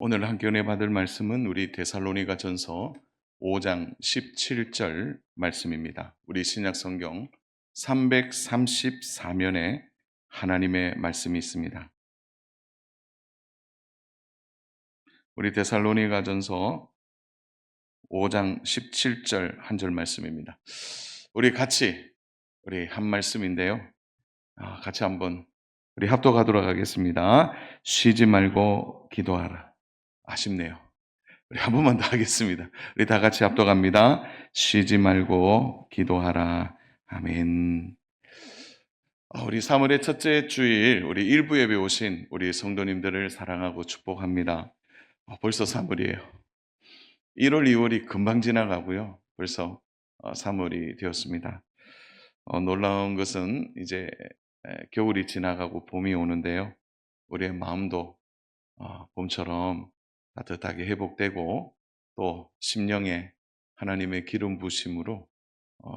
오늘 함께 은혜 받을 말씀은 우리 데살로니가전서 5장 17절 말씀입니다. 우리 신약 성경 334면에 하나님의 말씀이 있습니다. 우리 데살로니가전서 5장 17절 한 절 말씀입니다. 우리 한 말씀인데요. 같이 한번 우리 합독하도록 하겠습니다. 쉬지 말고 기도하라. 아쉽네요. 우리 한 번만 더 하겠습니다. 우리 다 같이 합독합니다. 쉬지 말고 기도하라. 아멘. 우리 3월의 첫째 주일, 우리 일부 예배 오신 우리 성도님들을 사랑하고 축복합니다. 벌써 3월이에요. 1월, 2월이 금방 지나가고요. 벌써 3월이 되었습니다. 놀라운 것은 이제 겨울이 지나가고 봄이 오는데요. 우리의 마음도 봄처럼 따뜻하게 회복되고 또 심령에 하나님의 기름 부심으로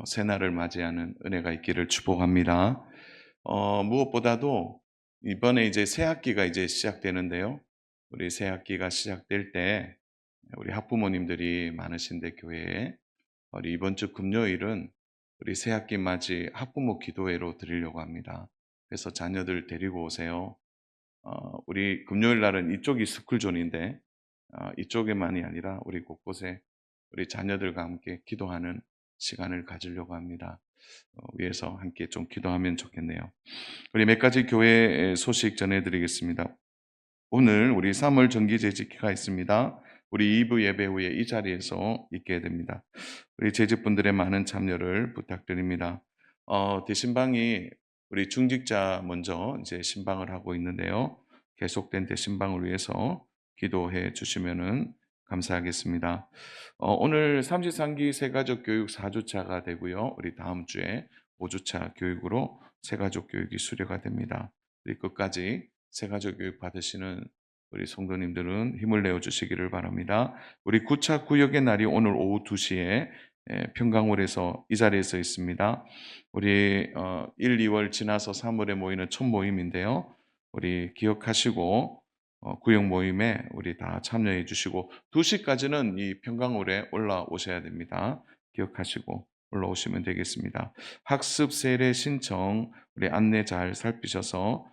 새날을 맞이하는 은혜가 있기를 축복합니다. 무엇보다도 이번에 이제 새 학기가 이제 시작되는데요. 우리 새 학기가 시작될 때 우리 학부모님들이 많으신데 교회에 우리 이번 주 금요일은 우리 새 학기 맞이 학부모 기도회로 드리려고 합니다. 그래서 자녀들 데리고 오세요. 우리 금요일 날은 이쪽이 스쿨존인데 이쪽에만이 아니라 우리 곳곳에 우리 자녀들과 함께 기도하는 시간을 가지려고 합니다. 위에서 함께 좀 기도하면 좋겠네요. 우리 몇 가지 교회 소식 전해드리겠습니다. 오늘 우리 3월 정기재직회가 있습니다. 우리 2부 예배 후에 이 자리에서 있게 됩니다. 우리 재직분들의 많은 참여를 부탁드립니다. 대신방이 우리 중직자 먼저 이제 신방을 하고 있는데요. 계속된 대신방을 위해서 기도해 주시면은 감사하겠습니다. 오늘 삼시상기 새가족 교육 4주차가 되고요. 우리 다음 주에 5주차 교육으로 새가족 교육이 수료가 됩니다. 우리 끝까지 새가족 교육 받으시는 우리 성도님들은 힘을 내어 주시기를 바랍니다. 우리 9차 구역의 날이 오늘 오후 2시에 평강홀에서 이 자리에서 있습니다. 우리 1, 2월 지나서 3월에 모이는 첫 모임인데요. 우리 기억하시고 구역 모임에 우리 다 참여해 주시고 2시까지는 이 평강홀에 올라오셔야 됩니다. 기억하시고 올라오시면 되겠습니다. 학습 세례 신청 우리 안내 잘 살피셔서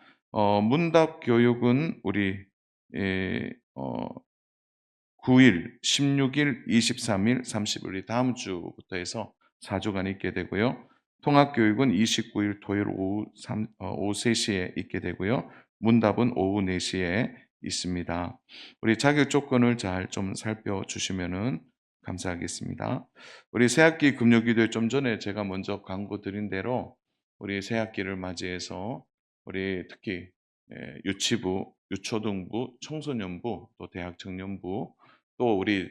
문답 교육은 우리 9일, 16일, 23일, 30일 다음 주부터 해서 4주간 있게 되고요. 통합교육은 29일 토요일 오후 3시에 있게 되고요. 문답은 오후 4시에 있습니다. 우리 자격 조건을 잘 좀 살펴주시면 감사하겠습니다. 우리 새학기 금요기도에 좀 전에 제가 먼저 광고 드린 대로 우리 새학기를 맞이해서 우리 특히 유치부, 유초등부, 청소년부, 또 대학 청년부 또 우리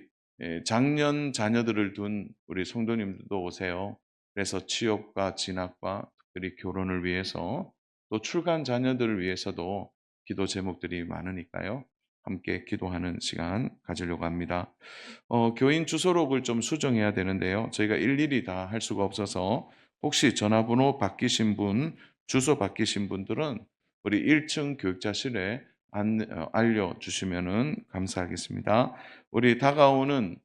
장년 자녀들을 둔 우리 성도님들도 오세요. 그래서 취업과 진학과 특별히 결혼을 위해서 또 출간 자녀들을 위해서도 기도 제목들이 많으니까요. 함께 기도하는 시간 가지려고 합니다. 교인 주소록을 좀 수정해야 되는데요. 저희가 일일이 다 할 수가 없어서 혹시 전화번호 바뀌신 분, 주소 바뀌신 분들은 우리 1층 교육자실에 알려주시면 감사하겠습니다. 우리 다가오는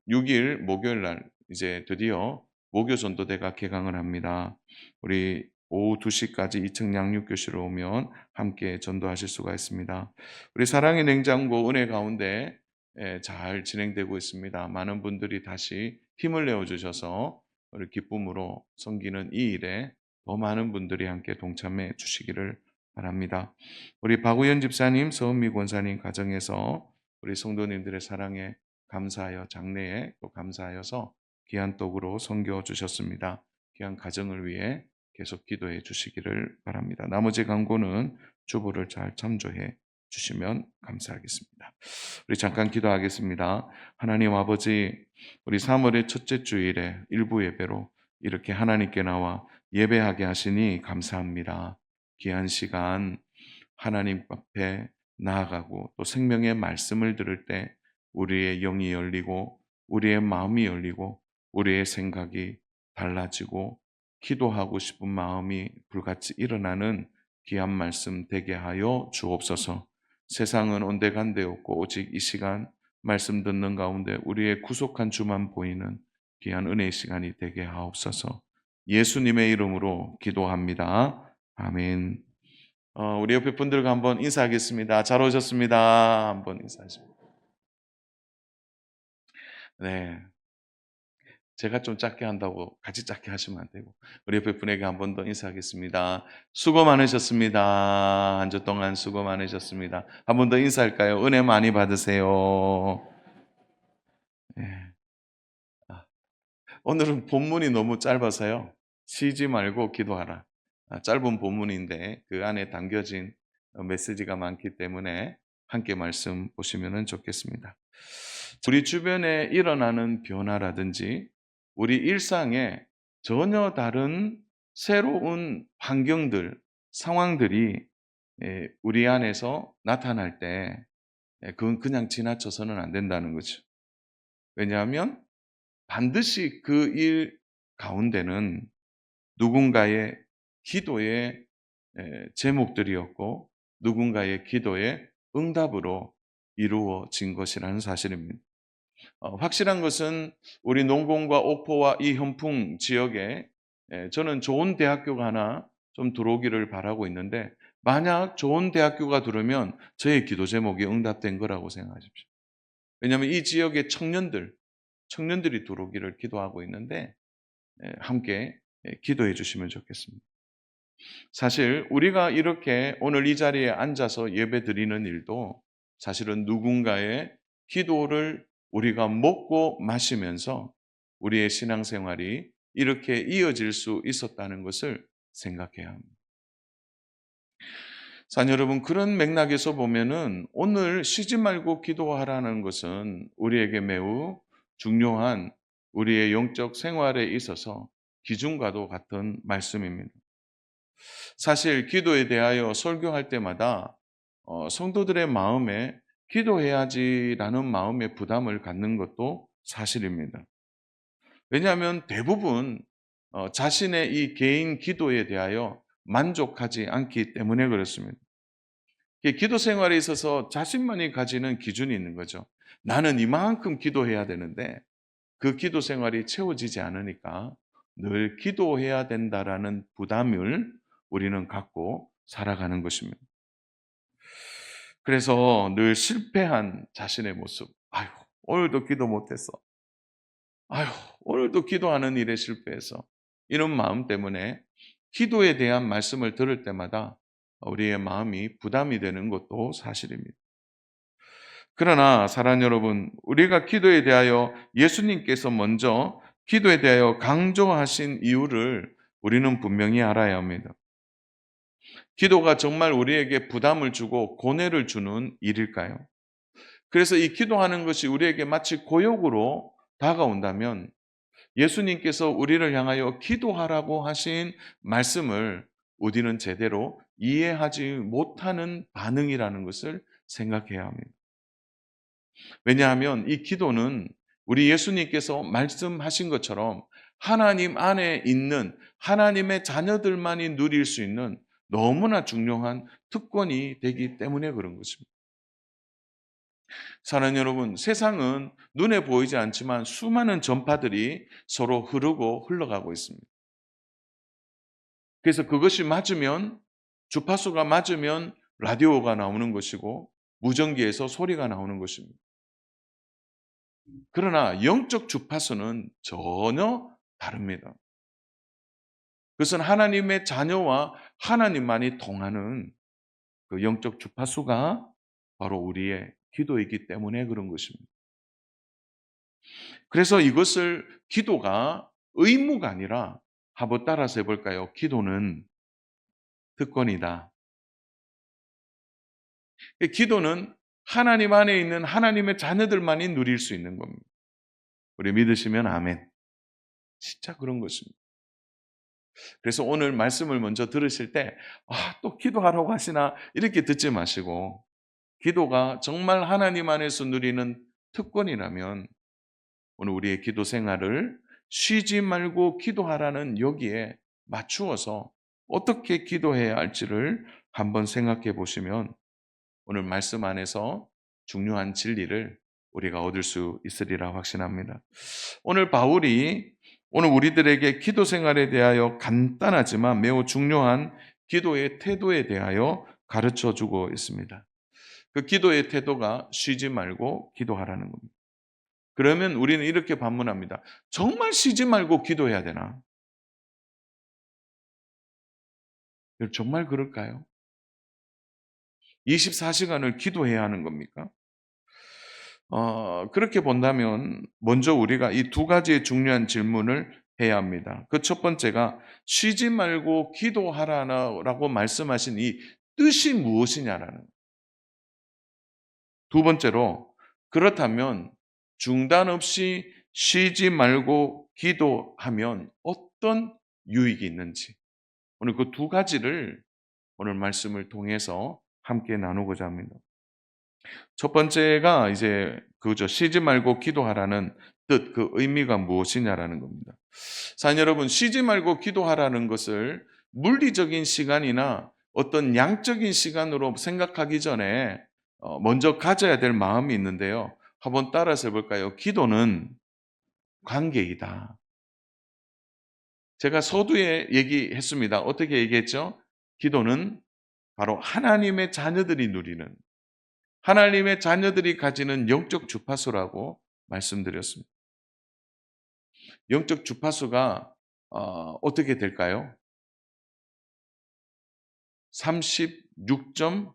6일 목요일 날 이제 드디어 모교 전도대가 개강을 합니다. 우리 오후 2시까지 2층 양육교실로 오면 함께 전도하실 수가 있습니다. 우리 사랑의 냉장고 은혜 가운데 잘 진행되고 있습니다. 많은 분들이 다시 힘을 내어 주셔서 우리 기쁨으로 섬기는 이 일에 더 많은 분들이 함께 동참해 주시기를 바랍니다. 우리 박우현 집사님, 서은미 권사님 가정에서 우리 성도님들의 사랑에 감사하여 장래에 또 감사하여서 귀한 떡으로 섬겨 주셨습니다. 귀한 가정을 위해 계속 기도해 주시기를 바랍니다. 나머지 광고는 주보를 잘 참조해 주시면 감사하겠습니다. 우리 잠깐 기도하겠습니다. 하나님 아버지, 우리 3월의 첫째 주일에 일부 예배로 이렇게 하나님께 나와 예배하게 하시니 감사합니다. 귀한 시간 하나님 앞에 나아가고 또 생명의 말씀을 들을 때 우리의 영이 열리고 우리의 마음이 열리고 우리의 생각이 달라지고 기도하고 싶은 마음이 불같이 일어나는 귀한 말씀 되게 하여 주옵소서. 세상은 온데간데 없고 오직 이 시간 말씀 듣는 가운데 우리의 구속한 주만 보이는 귀한 은혜의 시간이 되게 하옵소서. 예수님의 이름으로 기도합니다. 아멘. 우리 옆에 분들과 한번 인사하겠습니다. 잘 오셨습니다. 한번 인사하십니다. 네. 제가 좀 작게 한다고 같이 작게 하시면 안 되고, 우리 옆에 분에게 한 번 더 인사하겠습니다. 수고 많으셨습니다. 한 주 동안 수고 많으셨습니다. 한 번 더 인사할까요? 은혜 많이 받으세요. 네. 아, 오늘은 본문이 너무 짧아서요. 쉬지 말고 기도하라. 짧은 본문인데 그 안에 담겨진 메시지가 많기 때문에 함께 말씀 보시면 좋겠습니다. 우리 주변에 일어나는 변화라든지 우리 일상에 전혀 다른 새로운 환경들, 상황들이 우리 안에서 나타날 때 그건 그냥 지나쳐서는 안 된다는 거죠. 왜냐하면 반드시 그 일 가운데는 누군가의 기도의 제목들이었고 누군가의 기도의 응답으로 이루어진 것이라는 사실입니다. 확실한 것은 우리 농공과 옥포와 이 현풍 지역에 저는 좋은 대학교가 하나 좀 들어오기를 바라고 있는데, 만약 좋은 대학교가 들어오면 저의 기도 제목이 응답된 거라고 생각하십시오. 왜냐하면 이 지역의 청년들이 들어오기를 기도하고 있는데 함께 기도해 주시면 좋겠습니다. 사실 우리가 이렇게 오늘 이 자리에 앉아서 예배 드리는 일도 사실은 누군가의 기도를 우리가 먹고 마시면서 우리의 신앙생활이 이렇게 이어질 수 있었다는 것을 생각해야 합니다. 사랑 여러분, 그런 맥락에서 보면은 오늘 쉬지 말고 기도하라는 것은 우리에게 매우 중요한 우리의 영적 생활에 있어서 기준과도 같은 말씀입니다. 사실 기도에 대하여 설교할 때마다 성도들의 마음에 기도해야지라는 마음의 부담을 갖는 것도 사실입니다. 왜냐하면 대부분 자신의 이 개인 기도에 대하여 만족하지 않기 때문에 그렇습니다. 기도 생활에 있어서 자신만이 가지는 기준이 있는 거죠. 나는 이만큼 기도해야 되는데 그 기도 생활이 채워지지 않으니까 늘 기도해야 된다라는 부담을 우리는 갖고 살아가는 것입니다. 그래서 늘 실패한 자신의 모습. 아유, 오늘도 기도 못했어. 아유, 오늘도 기도하는 일에 실패해서. 이런 마음 때문에 기도에 대한 말씀을 들을 때마다 우리의 마음이 부담이 되는 것도 사실입니다. 그러나 사랑하는 여러분, 우리가 기도에 대하여 예수님께서 먼저 기도에 대하여 강조하신 이유를 우리는 분명히 알아야 합니다. 기도가 정말 우리에게 부담을 주고 고뇌를 주는 일일까요? 그래서 이 기도하는 것이 우리에게 마치 고역으로 다가온다면 예수님께서 우리를 향하여 기도하라고 하신 말씀을 우리는 제대로 이해하지 못하는 반응이라는 것을 생각해야 합니다. 왜냐하면 이 기도는 우리 예수님께서 말씀하신 것처럼 하나님 안에 있는 하나님의 자녀들만이 누릴 수 있는 너무나 중요한 특권이 되기 때문에 그런 것입니다. 사랑하는 여러분, 세상은 눈에 보이지 않지만 수많은 전파들이 서로 흐르고 흘러가고 있습니다. 그래서 그것이 맞으면, 주파수가 맞으면 라디오가 나오는 것이고 무전기에서 소리가 나오는 것입니다. 그러나 영적 주파수는 전혀 다릅니다. 그것은 하나님의 자녀와 하나님만이 통하는 그 영적 주파수가 바로 우리의 기도이기 때문에 그런 것입니다. 그래서 이것을 기도가 의무가 아니라 한번 따라서 해볼까요? 기도는 특권이다. 기도는 하나님 안에 있는 하나님의 자녀들만이 누릴 수 있는 겁니다. 우리 믿으시면 아멘. 진짜 그런 것입니다. 그래서 오늘 말씀을 먼저 들으실 때, 또 기도하라고 하시나? 이렇게 듣지 마시고, 기도가 정말 하나님 안에서 누리는 특권이라면, 오늘 우리의 기도 생활을 쉬지 말고 기도하라는 여기에 맞추어서 어떻게 기도해야 할지를 한번 생각해 보시면 오늘 말씀 안에서 중요한 진리를 우리가 얻을 수 있으리라 확신합니다. 오늘 우리들에게 기도 생활에 대하여 간단하지만 매우 중요한 기도의 태도에 대하여 가르쳐 주고 있습니다. 그 기도의 태도가 쉬지 말고 기도하라는 겁니다. 그러면 우리는 이렇게 반문합니다. 정말 쉬지 말고 기도해야 되나? 정말 그럴까요? 24시간을 기도해야 하는 겁니까? 그렇게 본다면 먼저 우리가 이 두 가지의 중요한 질문을 해야 합니다. 그 첫 번째가 쉬지 말고 기도하라고 말씀하신 이 뜻이 무엇이냐라는 거예요. 두 번째로 그렇다면 중단 없이 쉬지 말고 기도하면 어떤 유익이 있는지 오늘 그 두 가지를 오늘 말씀을 통해서 함께 나누고자 합니다. 첫 번째가 이제 그죠. 쉬지 말고 기도하라는 뜻, 그 의미가 무엇이냐라는 겁니다. 사연 여러분, 쉬지 말고 기도하라는 것을 물리적인 시간이나 어떤 양적인 시간으로 생각하기 전에 먼저 가져야 될 마음이 있는데요. 한번 따라서 해볼까요? 기도는 관계이다. 제가 서두에 얘기했습니다. 어떻게 얘기했죠? 기도는 바로 하나님의 자녀들이 누리는 하나님의 자녀들이 가지는 영적 주파수라고 말씀드렸습니다. 영적 주파수가 어떻게 될까요? 36점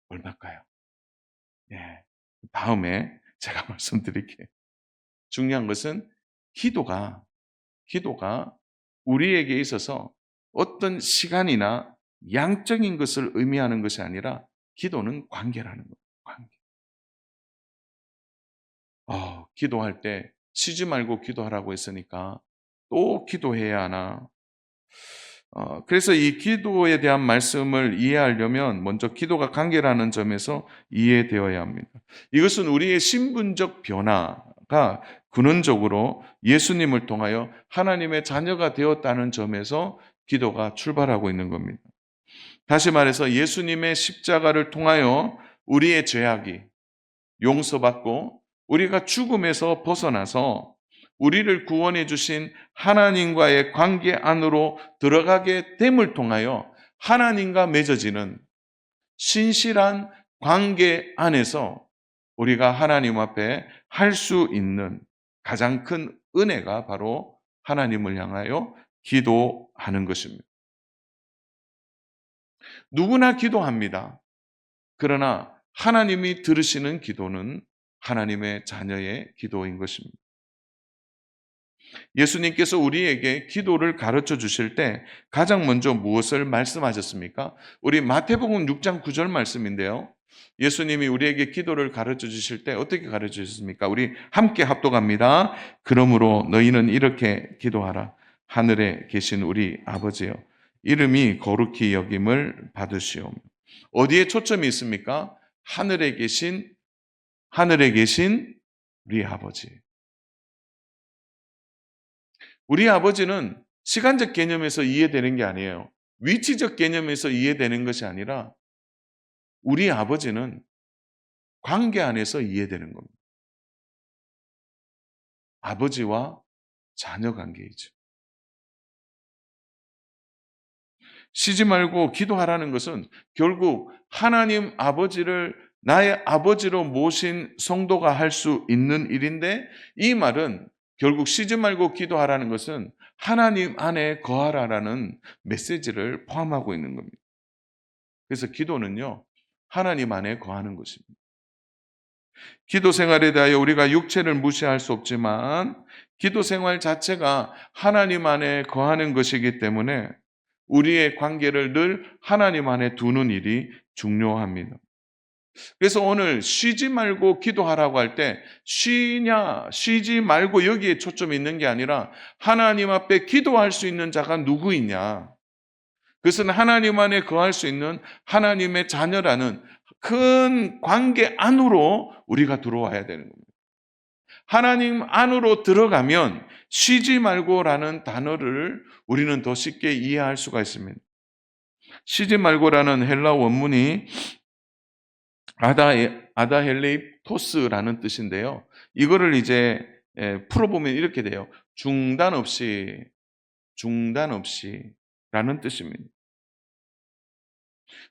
얼마일까요? 예. 다음에 제가 말씀드릴게요. 중요한 것은 기도가 우리에게 있어서 어떤 시간이나 양적인 것을 의미하는 것이 아니라 기도는 관계라는 거예요. 관계. 기도할 때 쉬지 말고 기도하라고 했으니까 또 기도해야 하나? 그래서 이 기도에 대한 말씀을 이해하려면 먼저 기도가 관계라는 점에서 이해되어야 합니다. 이것은 우리의 신분적 변화가 근원적으로 예수님을 통하여 하나님의 자녀가 되었다는 점에서 기도가 출발하고 있는 겁니다. 다시 말해서 예수님의 십자가를 통하여 우리의 죄악이 용서받고 우리가 죽음에서 벗어나서 우리를 구원해 주신 하나님과의 관계 안으로 들어가게 됨을 통하여 하나님과 맺어지는 신실한 관계 안에서 우리가 하나님 앞에 할 수 있는 가장 큰 은혜가 바로 하나님을 향하여 기도하는 것입니다. 누구나 기도합니다. 그러나 하나님이 들으시는 기도는 하나님의 자녀의 기도인 것입니다. 예수님께서 우리에게 기도를 가르쳐 주실 때 가장 먼저 무엇을 말씀하셨습니까? 우리 마태복음 6장 9절 말씀인데요. 예수님이 우리에게 기도를 가르쳐 주실 때 어떻게 가르쳐 주셨습니까? 우리 함께 합독합니다. 그러므로 너희는 이렇게 기도하라. 하늘에 계신 우리 아버지여, 이름이 거룩히 여김을 받으시오며. 어디에 초점이 있습니까? 하늘에 계신 우리 아버지. 우리 아버지는 시간적 개념에서 이해되는 게 아니에요. 위치적 개념에서 이해되는 것이 아니라 우리 아버지는 관계 안에서 이해되는 겁니다. 아버지와 자녀 관계이죠. 쉬지 말고 기도하라는 것은 결국 하나님 아버지를 나의 아버지로 모신 성도가 할 수 있는 일인데, 이 말은 결국 쉬지 말고 기도하라는 것은 하나님 안에 거하라라는 메시지를 포함하고 있는 겁니다. 그래서 기도는요, 하나님 안에 거하는 것입니다. 기도 생활에 대하여 우리가 육체를 무시할 수 없지만 기도 생활 자체가 하나님 안에 거하는 것이기 때문에 우리의 관계를 늘 하나님 안에 두는 일이 중요합니다. 그래서 오늘 쉬지 말고 기도하라고 할 때 쉬지 말고 여기에 초점이 있는 게 아니라 하나님 앞에 기도할 수 있는 자가 누구 있냐? 그것은 하나님 안에 거할 수 있는 하나님의 자녀라는 큰 관계 안으로 우리가 들어와야 되는 겁니다. 하나님 안으로 들어가면 쉬지 말고라는 단어를 우리는 더 쉽게 이해할 수가 있습니다. 쉬지 말고라는 헬라 원문이 아다헬레이토스라는 뜻인데요. 이거를 이제 풀어보면 이렇게 돼요. 중단 없이라는 뜻입니다.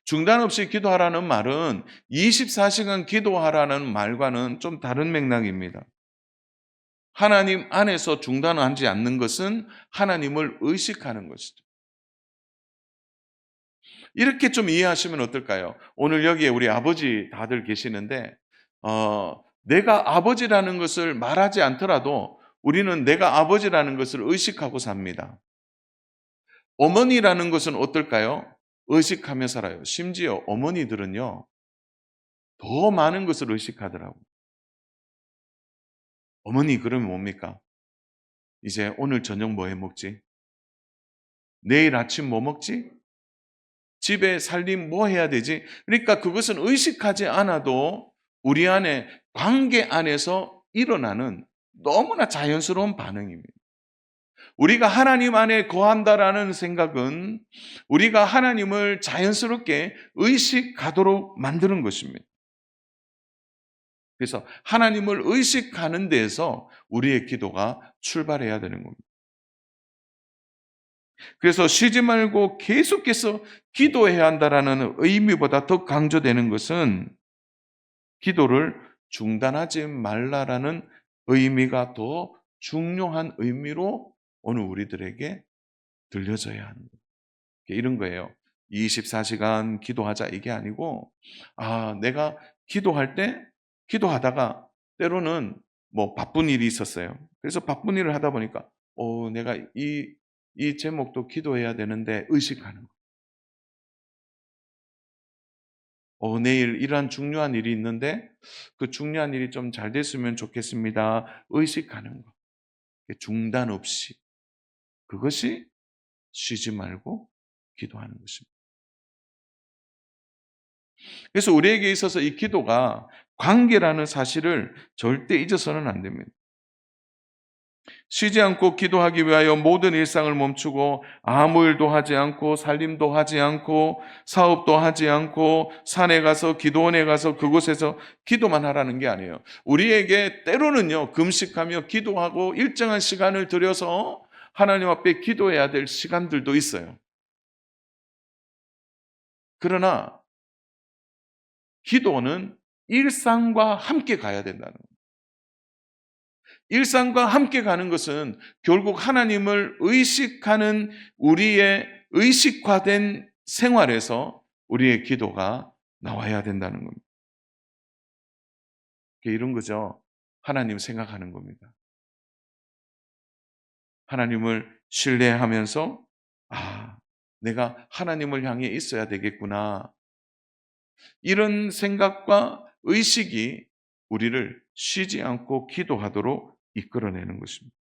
중단 없이 기도하라는 말은 24시간 기도하라는 말과는 좀 다른 맥락입니다. 하나님 안에서 중단하지 않는 것은 하나님을 의식하는 것이죠. 이렇게 좀 이해하시면 어떨까요? 오늘 여기에 우리 아버지 다들 계시는데, 내가 아버지라는 것을 말하지 않더라도 우리는 내가 아버지라는 것을 의식하고 삽니다. 어머니라는 것은 어떨까요? 의식하며 살아요. 심지어 어머니들은요, 더 많은 것을 의식하더라고요. 어머니, 그러면 뭡니까? 이제 오늘 저녁 뭐 해 먹지? 내일 아침 뭐 먹지? 집에 살림 뭐 해야 되지? 그러니까 그것은 의식하지 않아도 우리 안에 관계 안에서 일어나는 너무나 자연스러운 반응입니다. 우리가 하나님 안에 거한다라는 생각은 우리가 하나님을 자연스럽게 의식하도록 만드는 것입니다. 그래서 하나님을 의식하는 데에서 우리의 기도가 출발해야 되는 겁니다. 그래서 쉬지 말고 계속해서 기도해야 한다라는 의미보다 더 강조되는 것은 기도를 중단하지 말라라는 의미가 더 중요한 의미로 오늘 우리들에게 들려져야 하는 거예요. 이런 거예요. 24시간 기도하자 이게 아니고, 내가 기도할 때 기도하다가 때로는 뭐 바쁜 일이 있었어요. 그래서 바쁜 일을 하다 보니까 내가 이 제목도 기도해야 되는데 의식하는 거. 내일 이러한 중요한 일이 있는데 그 중요한 일이 좀 잘 됐으면 좋겠습니다. 의식하는 거. 중단 없이. 그것이 쉬지 말고 기도하는 것입니다. 그래서 우리에게 있어서 이 기도가 관계라는 사실을 절대 잊어서는 안 됩니다. 쉬지 않고 기도하기 위하여 모든 일상을 멈추고 아무 일도 하지 않고 살림도 하지 않고 사업도 하지 않고 산에 가서 기도원에 가서 그곳에서 기도만 하라는 게 아니에요. 우리에게 때로는요, 금식하며 기도하고 일정한 시간을 들여서 하나님 앞에 기도해야 될 시간들도 있어요. 그러나 기도는 일상과 함께 가야 된다는 거예요. 일상과 함께 가는 것은 결국 하나님을 의식하는 우리의 의식화된 생활에서 우리의 기도가 나와야 된다는 겁니다. 이런 거죠. 하나님 생각하는 겁니다. 하나님을 신뢰하면서 내가 하나님을 향해 있어야 되겠구나. 이런 생각과 의식이 우리를 쉬지 않고 기도하도록 이끌어내는 것입니다.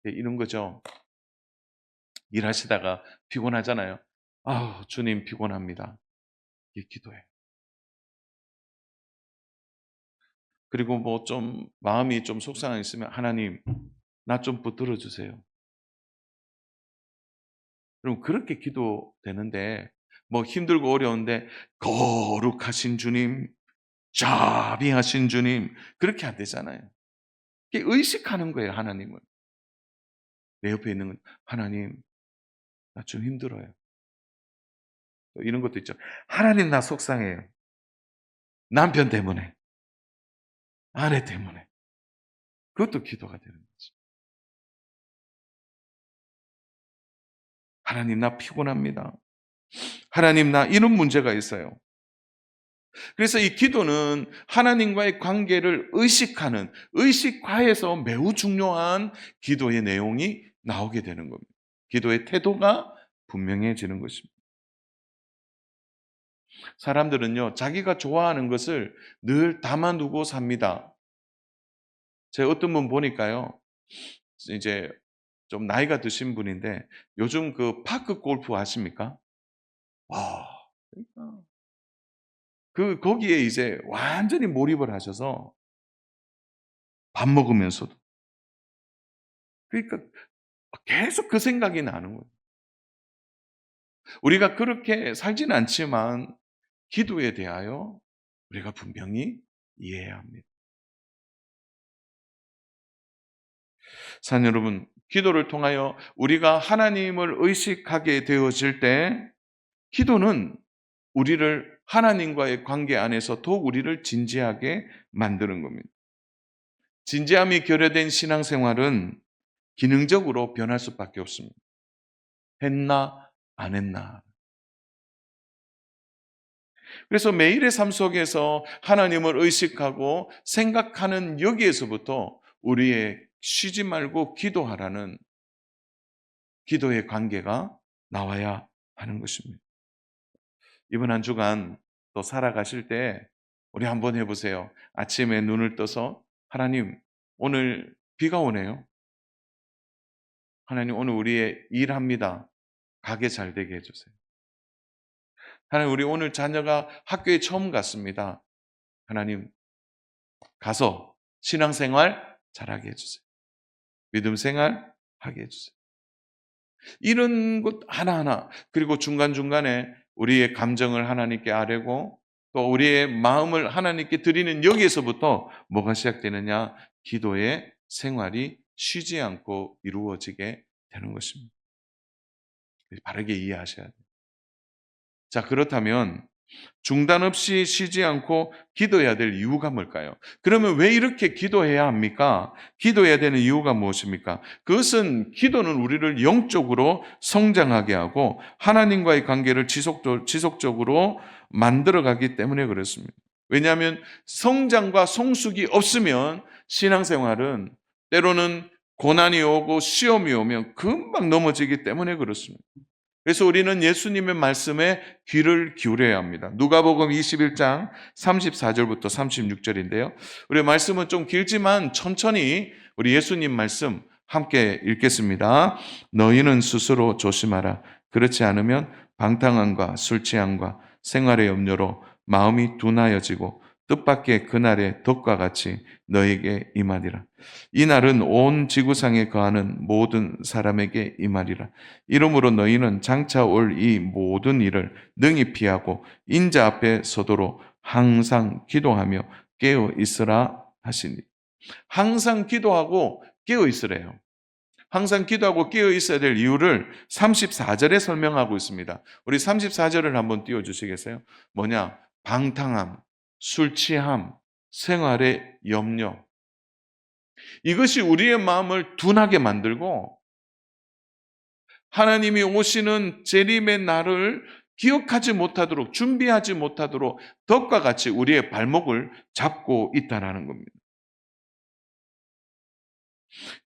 이런 거죠. 일하시다가 피곤하잖아요. 주님 피곤합니다. 이게 기도예요. 그리고 뭐 좀 마음이 좀 속상해 있으면 하나님 나 좀 붙들어 주세요. 그럼 그렇게 기도되는데 뭐 힘들고 어려운데 거룩하신 주님, 자비하신 주님 그렇게 안 되잖아요. 이게 의식하는 거예요, 하나님을. 내 옆에 있는 건 하나님 나 좀 힘들어요. 이런 것도 있죠. 하나님 나 속상해요. 남편 때문에, 아내 때문에. 그것도 기도가 되는 거죠. 하나님 나 피곤합니다. 하나님 나 이런 문제가 있어요. 그래서 이 기도는 하나님과의 관계를 의식하는 의식화해서 매우 중요한 기도의 내용이 나오게 되는 겁니다. 기도의 태도가 분명해지는 것입니다. 사람들은요, 자기가 좋아하는 것을 늘 담아두고 삽니다. 제가 어떤 분 보니까요, 이제 좀 나이가 드신 분인데 요즘 그 파크 골프 아십니까? 와, 그러니까 거기에 이제 완전히 몰입을 하셔서 밥 먹으면서도 그러니까 계속 그 생각이 나는 거예요. 우리가 그렇게 살지는 않지만 기도에 대하여 우리가 분명히 이해해야 합니다. 사랑 여러분, 기도를 통하여 우리가 하나님을 의식하게 되어질 때 기도는 우리를 하나님과의 관계 안에서 더욱 우리를 진지하게 만드는 겁니다. 진지함이 결여된 신앙생활은 기능적으로 변할 수밖에 없습니다. 했나 안 했나. 그래서 매일의 삶 속에서 하나님을 의식하고 생각하는 여기에서부터 우리의 쉬지 말고 기도하라는 기도의 관계가 나와야 하는 것입니다. 이번 한 주간 또 살아가실 때 우리 한번 해보세요. 아침에 눈을 떠서 하나님, 오늘 비가 오네요. 하나님, 오늘 우리의 일합니다. 가게 잘 되게 해주세요. 하나님, 우리 오늘 자녀가 학교에 처음 갔습니다. 하나님, 가서 신앙생활 잘하게 해주세요. 믿음 생활 하게 해주세요. 이런 것 하나하나, 그리고 중간중간에 우리의 감정을 하나님께 아뢰고 또 우리의 마음을 하나님께 드리는 여기에서부터 뭐가 시작되느냐? 기도의 생활이 쉬지 않고 이루어지게 되는 것입니다. 바르게 이해하셔야 돼요. 자, 그렇다면 중단 없이 쉬지 않고 기도해야 될 이유가 뭘까요? 그러면 왜 이렇게 기도해야 합니까? 기도해야 되는 이유가 무엇입니까? 그것은 기도는 우리를 영적으로 성장하게 하고 하나님과의 관계를 지속적으로 만들어가기 때문에 그렇습니다. 왜냐하면 성장과 성숙이 없으면 신앙생활은 때로는 고난이 오고 시험이 오면 금방 넘어지기 때문에 그렇습니다. 그래서 우리는 예수님의 말씀에 귀를 기울여야 합니다. 누가복음 21장 34절부터 36절인데요. 우리 말씀은 좀 길지만 천천히 우리 예수님 말씀 함께 읽겠습니다. 너희는 스스로 조심하라. 그렇지 않으면 방탕함과 술 취함과 생활의 염려로 마음이 둔하여지고 뜻밖의 그날의 덕과 같이 너에게 임하리라. 이 날은 온 지구상에 거하는 모든 사람에게 임하리라. 이러므로 너희는 장차 올 이 모든 일을 능히 피하고 인자 앞에 서도록 항상 기도하며 깨어 있으라 하시니. 항상 기도하고 깨어 있으래요. 항상 기도하고 깨어 있어야 될 이유를 34절에 설명하고 있습니다. 우리 34절을 한번 띄워 주시겠어요? 뭐냐? 방탕함, 술 취함, 생활의 염려. 이것이 우리의 마음을 둔하게 만들고 하나님이 오시는 재림의 날을 기억하지 못하도록, 준비하지 못하도록 덕과 같이 우리의 발목을 잡고 있다는 겁니다.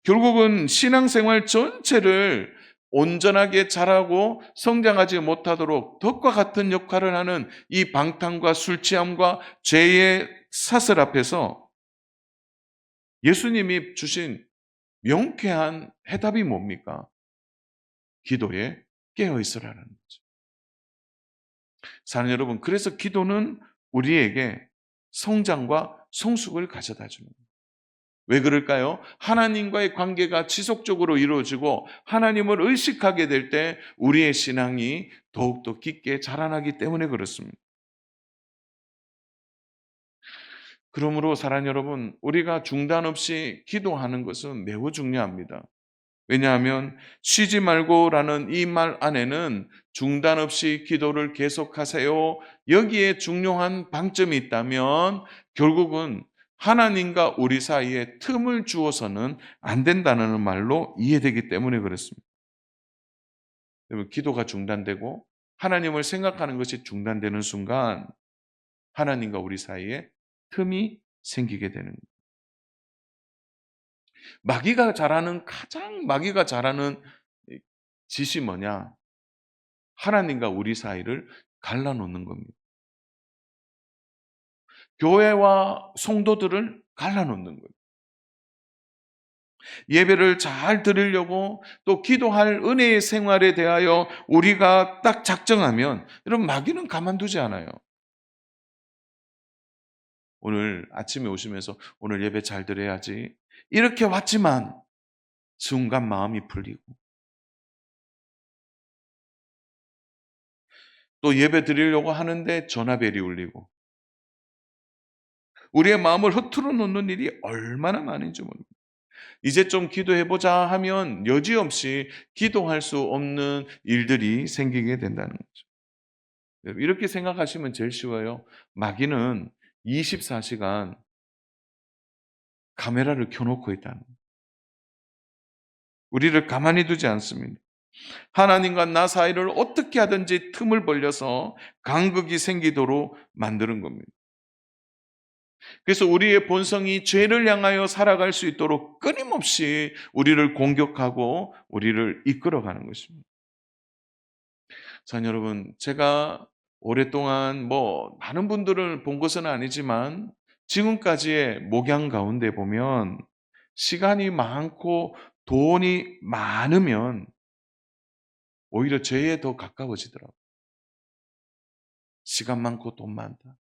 결국은 신앙생활 전체를 온전하게 자라고 성장하지 못하도록 덕과 같은 역할을 하는 이 방탕과 술 취함과 죄의 사슬 앞에서 예수님이 주신 명쾌한 해답이 뭡니까? 기도에 깨어 있으라는 거죠. 사랑하는 여러분, 그래서 기도는 우리에게 성장과 성숙을 가져다 주는 거예요. 왜 그럴까요? 하나님과의 관계가 지속적으로 이루어지고 하나님을 의식하게 될 때 우리의 신앙이 더욱더 깊게 자라나기 때문에 그렇습니다. 그러므로 사랑하는 여러분, 우리가 중단 없이 기도하는 것은 매우 중요합니다. 왜냐하면 쉬지 말고라는 이 말 안에는 중단 없이 기도를 계속하세요. 여기에 중요한 방점이 있다면 결국은 하나님과 우리 사이에 틈을 주어서는 안 된다는 말로 이해되기 때문에 그렇습니다. 여러분, 기도가 중단되고 하나님을 생각하는 것이 중단되는 순간 하나님과 우리 사이에 틈이 생기게 되는 거예요. 마귀가 잘하는 짓이 뭐냐? 하나님과 우리 사이를 갈라놓는 겁니다. 교회와 성도들을 갈라놓는 거예요. 예배를 잘 드리려고 또 기도할 은혜의 생활에 대하여 우리가 딱 작정하면 여러분 마귀는 가만두지 않아요. 오늘 아침에 오시면서 오늘 예배 잘 드려야지 이렇게 왔지만 순간 마음이 풀리고 또 예배 드리려고 하는데 전화벨이 울리고 우리의 마음을 흐트러 놓는 일이 얼마나 많은지 모릅니다. 이제 좀 기도해보자 하면 여지없이 기도할 수 없는 일들이 생기게 된다는 거죠. 이렇게 생각하시면 제일 쉬워요. 마귀는 24시간 카메라를 켜놓고 있다는 거예요. 우리를 가만히 두지 않습니다. 하나님과 나 사이를 어떻게 하든지 틈을 벌려서 간극이 생기도록 만드는 겁니다. 그래서 우리의 본성이 죄를 향하여 살아갈 수 있도록 끊임없이 우리를 공격하고 우리를 이끌어가는 것입니다. 자, 여러분, 제가 오랫동안 많은 분들을 본 것은 아니지만 지금까지의 목양 가운데 보면 시간이 많고 돈이 많으면 오히려 죄에 더 가까워지더라고요. 시간 많고 돈 많다.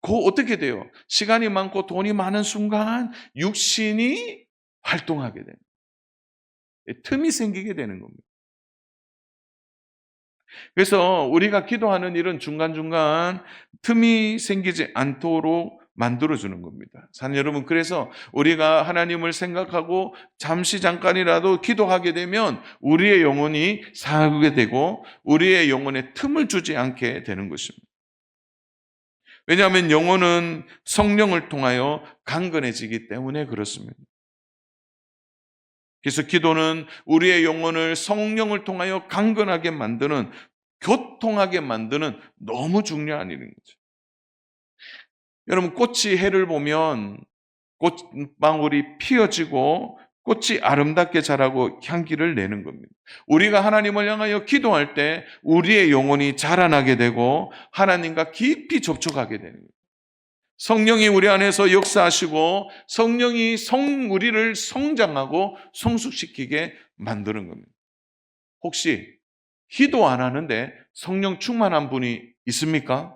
어떻게 돼요? 시간이 많고 돈이 많은 순간 육신이 활동하게 됩니다. 틈이 생기게 되는 겁니다. 그래서 우리가 기도하는 일은 중간중간 틈이 생기지 않도록 만들어주는 겁니다. 사는 여러분, 그래서 우리가 하나님을 생각하고 잠깐이라도 기도하게 되면 우리의 영혼이 살게 되고 우리의 영혼에 틈을 주지 않게 되는 것입니다. 왜냐하면 영혼은 성령을 통하여 강건해지기 때문에 그렇습니다. 그래서 기도는 우리의 영혼을 성령을 통하여 강건하게 만드는, 교통하게 만드는 너무 중요한 일인 거죠. 여러분, 꽃이 해를 보면 꽃방울이 피어지고 꽃이 아름답게 자라고 향기를 내는 겁니다. 우리가 하나님을 향하여 기도할 때 우리의 영혼이 자라나게 되고 하나님과 깊이 접촉하게 되는 거예요. 성령이 우리 안에서 역사하시고 성령이 우리를 성장하고 성숙시키게 만드는 겁니다. 혹시 기도 안 하는데 성령 충만한 분이 있습니까?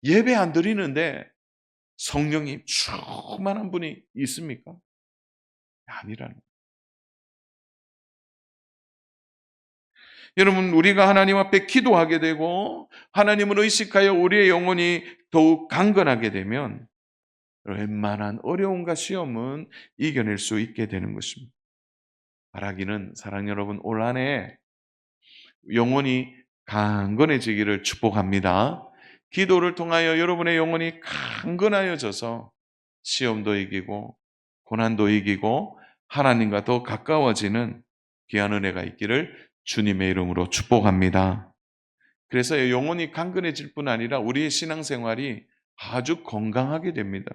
예배 안 드리는데 성령이 충만한 분이 있습니까? 아니라는 거예요. 여러분, 우리가 하나님 앞에 기도하게 되고 하나님을 의식하여 우리의 영혼이 더욱 강건하게 되면 웬만한 어려움과 시험은 이겨낼 수 있게 되는 것입니다. 바라기는 사랑 여러분, 올 한 해 영혼이 강건해지기를 축복합니다. 기도를 통하여 여러분의 영혼이 강건하여져서 시험도 이기고 고난도 이기고 하나님과 더 가까워지는 귀한 은혜가 있기를 주님의 이름으로 축복합니다. 그래서 영혼이 강건해질 뿐 아니라 우리의 신앙생활이 아주 건강하게 됩니다.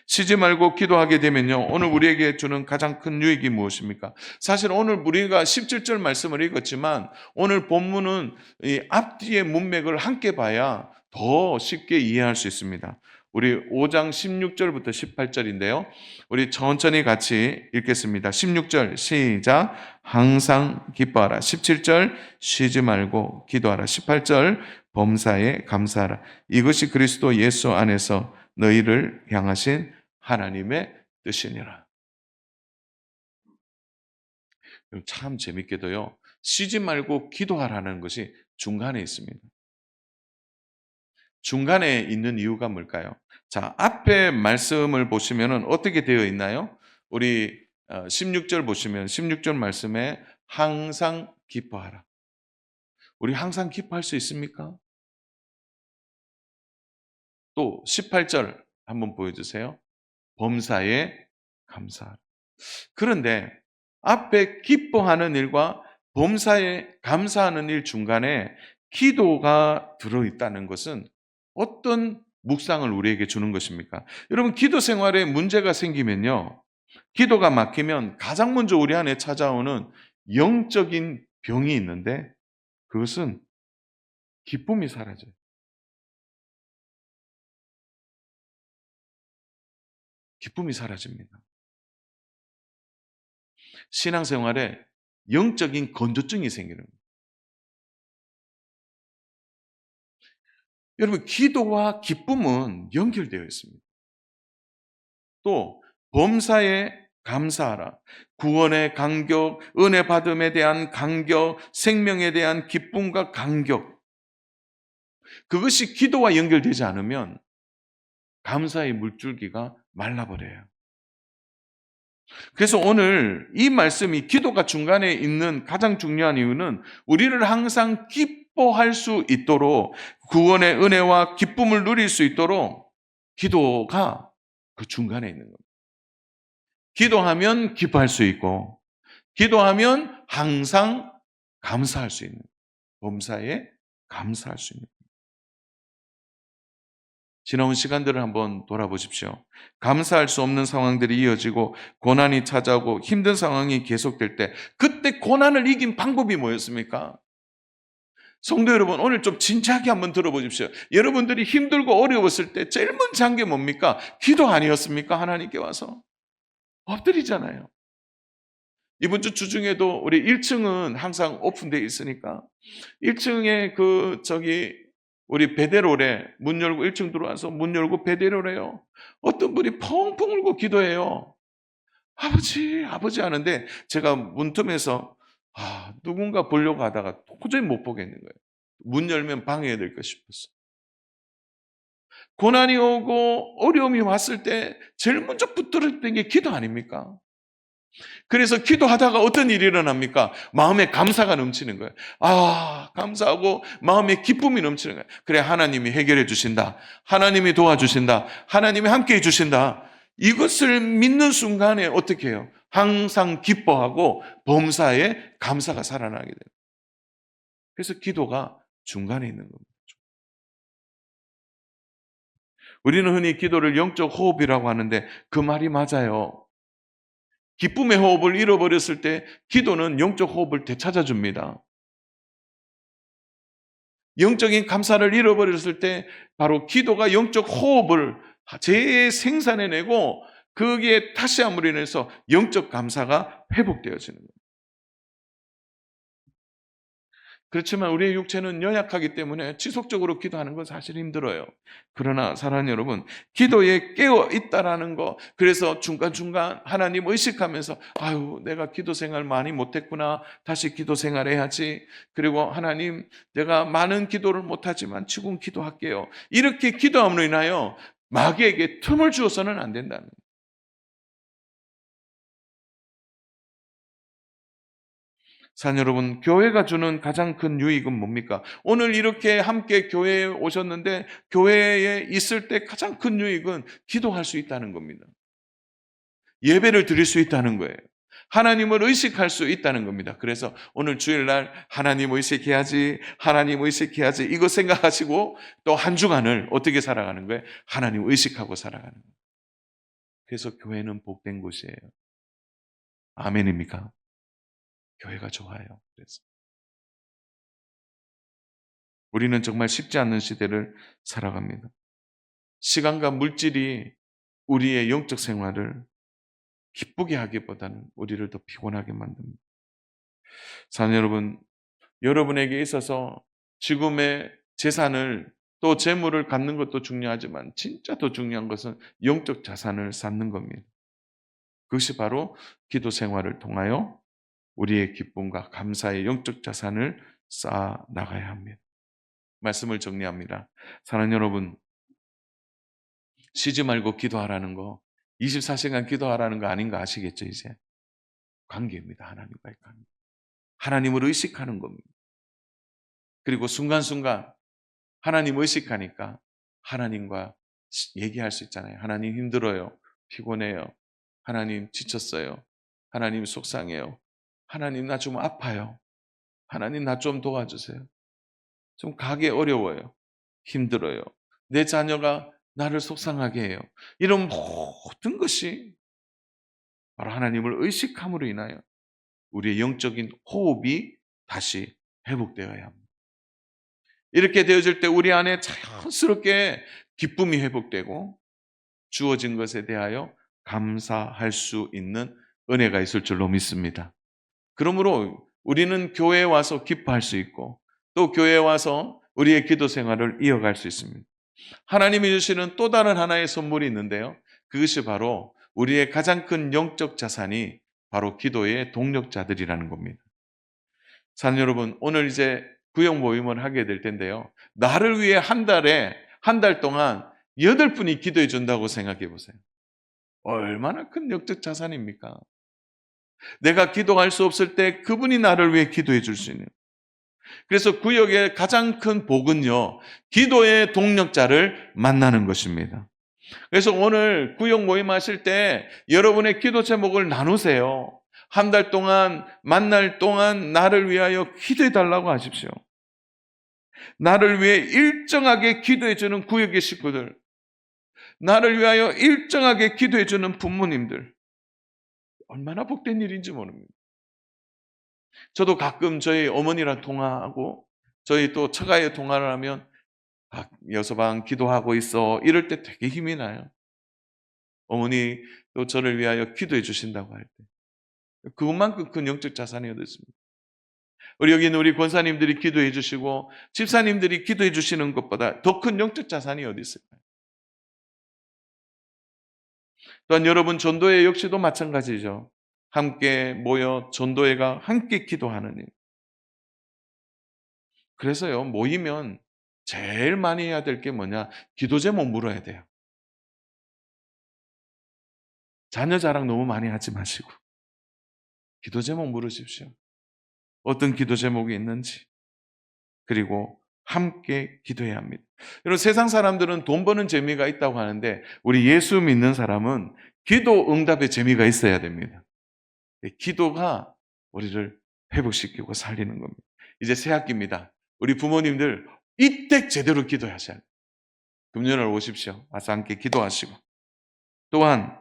쉬지 말고 기도하게 되면요, 오늘 우리에게 주는 가장 큰 유익이 무엇입니까? 사실 오늘 우리가 17절 말씀을 읽었지만 오늘 본문은 이 앞뒤의 문맥을 함께 봐야 더 쉽게 이해할 수 있습니다. 우리 5장 16절부터 18절인데요. 우리 천천히 같이 읽겠습니다. 16절 시작. 항상 기뻐하라. 17절 쉬지 말고 기도하라. 18절 범사에 감사하라. 이것이 그리스도 예수 안에서 너희를 향하신 하나님의 뜻이니라. 참 재밌게도요, 쉬지 말고 기도하라는 것이 중간에 있습니다. 중간에 있는 이유가 뭘까요? 자, 앞에 말씀을 보시면 어떻게 되어 있나요? 우리 16절 보시면 16절 말씀에 항상 기뻐하라. 우리 항상 기뻐할 수 있습니까? 또 18절 한번 보여주세요. 범사에 감사하라. 그런데 앞에 기뻐하는 일과 범사에 감사하는 일 중간에 기도가 들어있다는 것은 어떤 묵상을 우리에게 주는 것입니까? 여러분, 기도 생활에 문제가 생기면요, 기도가 막히면 가장 먼저 우리 안에 찾아오는 영적인 병이 있는데 그것은 기쁨이 사라져요. 기쁨이 사라집니다. 신앙생활에 영적인 건조증이 생기는 거예요. 여러분, 기도와 기쁨은 연결되어 있습니다. 또 범사에 감사하라. 구원의 감격, 은혜 받음에 대한 감격, 생명에 대한 기쁨과 감격. 그것이 기도와 연결되지 않으면 감사의 물줄기가 말라버려요. 그래서 오늘 이 말씀이 기도가 중간에 있는 가장 중요한 이유는 우리를 항상 기뻐할 수 있도록, 구원의 은혜와 기쁨을 누릴 수 있도록 기도가 그 중간에 있는 겁니다. 기도하면 기뻐할 수 있고, 기도하면 항상 감사할 수 있는, 범사에 감사할 수 있는. 지나온 시간들을 한번 돌아보십시오. 감사할 수 없는 상황들이 이어지고 고난이 찾아오고 힘든 상황이 계속될 때, 그때 고난을 이긴 방법이 뭐였습니까? 성도 여러분, 오늘 좀 진지하게 한번 들어보십시오. 여러분들이 힘들고 어려웠을 때 제일 먼저 한 게 뭡니까? 기도 아니었습니까? 하나님께 와서 엎드리잖아요. 이번 주 주중에도 우리 1층은 항상 오픈되어 있으니까 1층에 우리 베데로래 문 열고 1층 들어와서 문 열고 베데로래요. 어떤 분이 펑펑 울고 기도해요. 아버지 하는데 제가 문틈에서 누군가 보려고 하다가 도저히 못 보겠는 거예요. 문 열면 방해해야 될 것 싶었어. 고난이 오고 어려움이 왔을 때 제일 먼저 붙들었던 게 기도 아닙니까? 그래서 기도하다가 어떤 일이 일어납니까? 마음에 감사가 넘치는 거예요. 감사하고 마음에 기쁨이 넘치는 거예요. 그래, 하나님이 해결해 주신다. 하나님이 도와주신다. 하나님이 함께해 주신다. 이것을 믿는 순간에 어떻게 해요? 항상 기뻐하고 범사에 감사가 살아나게 돼요. 그래서 기도가 중간에 있는 겁니다. 우리는 흔히 기도를 영적 호흡이라고 하는데 그 말이 맞아요. 기쁨의 호흡을 잃어버렸을 때 기도는 영적 호흡을 되찾아줍니다. 영적인 감사를 잃어버렸을 때 바로 기도가 영적 호흡을 재생산해내고 그게 다시 함으로 인해서 영적 감사가 회복되어지는 거예요. 그렇지만 우리의 육체는 연약하기 때문에 지속적으로 기도하는 건 사실 힘들어요. 그러나 사랑하는 여러분, 기도에 깨어 있다라는 거, 그래서 중간중간 하나님 의식하면서 내가 기도 생활 많이 못했구나, 다시 기도 생활 해야지. 그리고 하나님, 내가 많은 기도를 못하지만 지금 기도할게요. 이렇게 기도함으로 인하여 마귀에게 틈을 주어서는 안 된다는 거예요. 사랑 여러분, 교회가 주는 가장 큰 유익은 뭡니까? 오늘 이렇게 함께 교회에 오셨는데 교회에 있을 때 가장 큰 유익은 기도할 수 있다는 겁니다. 예배를 드릴 수 있다는 거예요. 하나님을 의식할 수 있다는 겁니다. 그래서 오늘 주일날 하나님 의식해야지, 하나님 의식해야지 이거 생각하시고 또 한 주간을 어떻게 살아가는 거예요? 하나님 의식하고 살아가는 거예요. 그래서 교회는 복된 곳이에요. 아멘입니까? 교회가 좋아요. 그래서 우리는 정말 쉽지 않는 시대를 살아갑니다. 시간과 물질이 우리의 영적 생활을 기쁘게 하기보다는 우리를 더 피곤하게 만듭니다. 사랑 여러분, 여러분에게 있어서 지금의 재산을 또 재물을 갖는 것도 중요하지만 진짜 더 중요한 것은 영적 자산을 쌓는 겁니다. 그것이 바로 기도 생활을 통하여 우리의 기쁨과 감사의 영적 자산을 쌓아 나가야 합니다. 말씀을 정리합니다. 사랑하는 여러분, 쉬지 말고 기도하라는 거, 24시간 기도하라는 거 아닌 거 아시겠죠, 이제? 관계입니다. 하나님과의 관계. 하나님을 의식하는 겁니다. 그리고 순간순간 하나님 의식하니까 하나님과 얘기할 수 있잖아요. 하나님 힘들어요. 피곤해요. 하나님 지쳤어요. 하나님 속상해요. 하나님 나 좀 아파요. 하나님 나 좀 도와주세요. 좀 가기 어려워요. 힘들어요. 내 자녀가 나를 속상하게 해요. 이런 모든 것이 바로 하나님을 의식함으로 인하여 우리의 영적인 호흡이 다시 회복되어야 합니다. 이렇게 되어질 때 우리 안에 자연스럽게 기쁨이 회복되고 주어진 것에 대하여 감사할 수 있는 은혜가 있을 줄로 믿습니다. 그러므로 우리는 교회에 와서 기뻐할 수 있고 또 교회에 와서 우리의 기도 생활을 이어갈 수 있습니다. 하나님이 주시는 또 다른 하나의 선물이 있는데요. 그것이 바로 우리의 가장 큰 영적 자산이 바로 기도의 동력자들이라는 겁니다. 사는 여러분, 오늘 이제 구역 모임을 하게 될 텐데요. 나를 위해 한 달 동안 8분이 기도해 준다고 생각해 보세요. 얼마나 큰 영적 자산입니까? 내가 기도할 수 없을 때 그분이 나를 위해 기도해 줄 수 있는. 그래서 구역의 가장 큰 복은요, 기도의 동력자를 만나는 것입니다. 그래서 오늘 구역 모임 하실 때 여러분의 기도 제목을 나누세요. 한 달 동안, 만날 동안 나를 위하여 기도해 달라고 하십시오. 나를 위해 일정하게 기도해 주는 구역의 식구들, 나를 위하여 일정하게 기도해 주는 부모님들, 얼마나 복된 일인지 모릅니다. 저도 가끔 저희 어머니랑 통화하고 저희 또 처가에 통화를 하면 여서방 기도하고 있어 이럴 때 되게 힘이 나요. 어머니 또 저를 위하여 기도해 주신다고 할 때 그것만큼 큰 영적 자산이 얻었습니다. 우리 여기 있는 우리 권사님들이 기도해 주시고 집사님들이 기도해 주시는 것보다 더 큰 영적 자산이 어디 있을까요? 또한 여러분 전도회 역시도 마찬가지죠. 함께 모여 전도회가 함께 기도하는 일. 그래서요, 모이면 제일 많이 해야 될 게 뭐냐? 기도 제목 물어야 돼요. 자녀 자랑 너무 많이 하지 마시고 기도 제목 물으십시오. 어떤 기도 제목이 있는지. 그리고 함께 기도해야 합니다. 여러분, 세상 사람들은 돈 버는 재미가 있다고 하는데 우리 예수 믿는 사람은 기도 응답의 재미가 있어야 됩니다. 기도가 우리를 회복시키고 살리는 겁니다. 이제 새 학기입니다. 우리 부모님들 이때 제대로 기도하셔야 돼요. 금년을 오십시오. 와서 함께 기도하시고 또한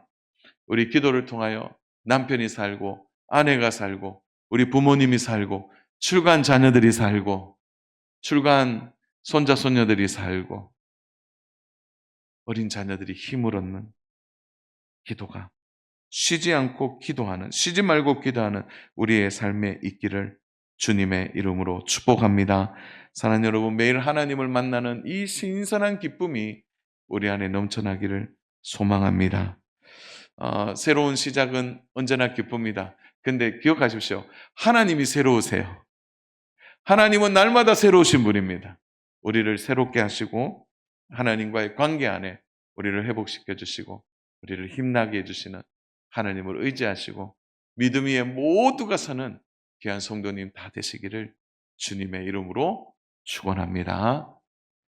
우리 기도를 통하여 남편이 살고 아내가 살고 우리 부모님이 살고 출간 자녀들이 살고 출간 손자 손녀들이 살고 어린 자녀들이 힘을 얻는 기도가 쉬지 않고 기도하는, 쉬지 말고 기도하는 우리의 삶에 있기를 주님의 이름으로 축복합니다. 사랑하는 여러분, 매일 하나님을 만나는 이 신선한 기쁨이 우리 안에 넘쳐나기를 소망합니다. 새로운 시작은 언제나 기쁩니다. 근데 기억하십시오. 하나님이 새로우세요. 하나님은 날마다 새로우신 분입니다. 우리를 새롭게 하시고 하나님과의 관계 안에 우리를 회복시켜 주시고 우리를 힘나게 해주시는 하나님을 의지하시고 믿음 위에 모두가 서는 귀한 성도님 다 되시기를 주님의 이름으로 축원합니다.